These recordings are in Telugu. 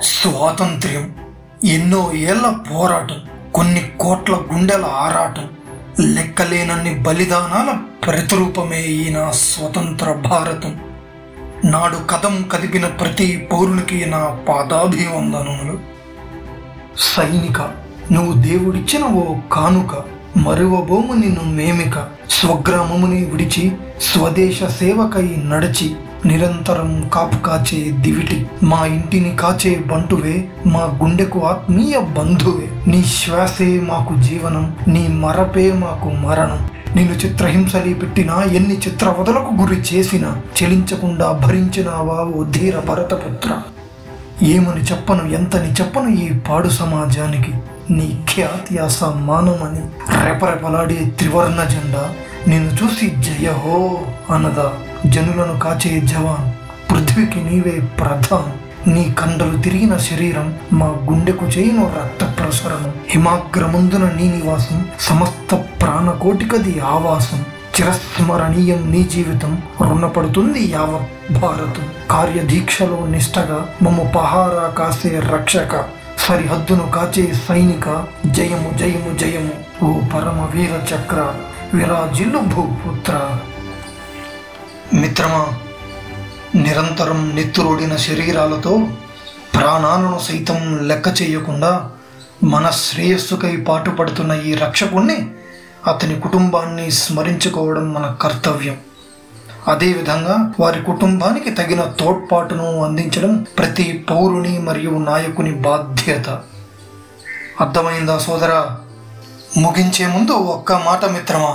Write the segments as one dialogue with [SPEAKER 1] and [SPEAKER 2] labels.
[SPEAKER 1] స్వాతంత్ర్యం ఎన్నో ఏళ్ల పోరాటం, కొన్ని కోట్ల గుండెల ఆరాటం, లెక్కలేనన్ని బలిదానాల ప్రతిరూపమే ఈయన స్వతంత్ర భారతం. నాడు కదం కదిపిన ప్రతి పౌరునికి నా పాదాభివందనములు. సైనిక, నువ్వు దేవుడిచ్చిన ఓ కానుక, మరువబోము నిన్ను మేమిక. స్వగ్రామముని విడిచి స్వదేశ సేవకై నడిచి నిరంతరం కాపు కాచే దివిటి, మా ఇంటిని కాచే బంటువే, మా గుండెకు ఆత్మీయ బంధువే. నీ శ్వాసే మాకు జీవనం, నీ మరపే మాకు మరణం. నేను చిత్రహింసలి పెట్టినా, ఎన్ని చిత్రవదలకు గురి చేసినా చెలించకుండా భరించినావా ఓ ధీర భరతపుత్ర. ఏమని చెప్పను, ఎంతని చెప్పను ఈ పాడు సమాజానికి. నీ ఖ్యాతి అసమానమని రెపరెపలాడే త్రివర్ణ జెండా నిన్ను చూసి జయహో అనదా. జనులను కాచే జవాన్, పృథ్వీకి నీవే ప్రధాన్. నీ కండలు తిరిగిన శరీరం మా గుండెకు చేయను రక్త ప్రసరణం. హిమాగ్రమందున నీ నివాసం, సమస్త ప్రాణకోటికది ఆవాసం. చిరస్మరణీయం నీ జీవితం, రుణపడుతుంది యావత్ భారతం. కార్యదీక్షలో నిష్టగా మమ్ము పహారా కాసే రక్షక, సరిహద్దును కాచే సైనిక. జయము జయము జయము ఓ పరమ వీర చక్ర, విరాజిల్లు భూపుత్ర. మిత్రమా, నిరంతరం నెత్తురోడిన శరీరాలతో ప్రాణాలను సైతం లెక్క చేయకుండా మన శ్రేయస్సుకై పాటుపడుతున్న ఈ రక్షకుణ్ణి, అతని కుటుంబాన్ని స్మరించుకోవడం మన కర్తవ్యం. అదేవిధంగా వారి కుటుంబానికి తగిన తోడ్పాటును అందించడం ప్రతి పౌరుని మరియు నాయకుని బాధ్యత. అర్థమైందా సోదరా? ముగించే ముందు ఒక్క మాట మిత్రమా.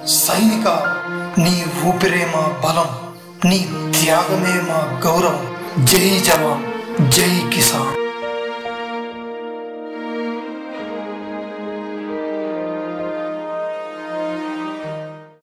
[SPEAKER 1] సైనిక, నీ ఊపిరే మా బలం, నీ త్యాగమే మా గౌరవం. జై జవాన్, జై కిసాన్.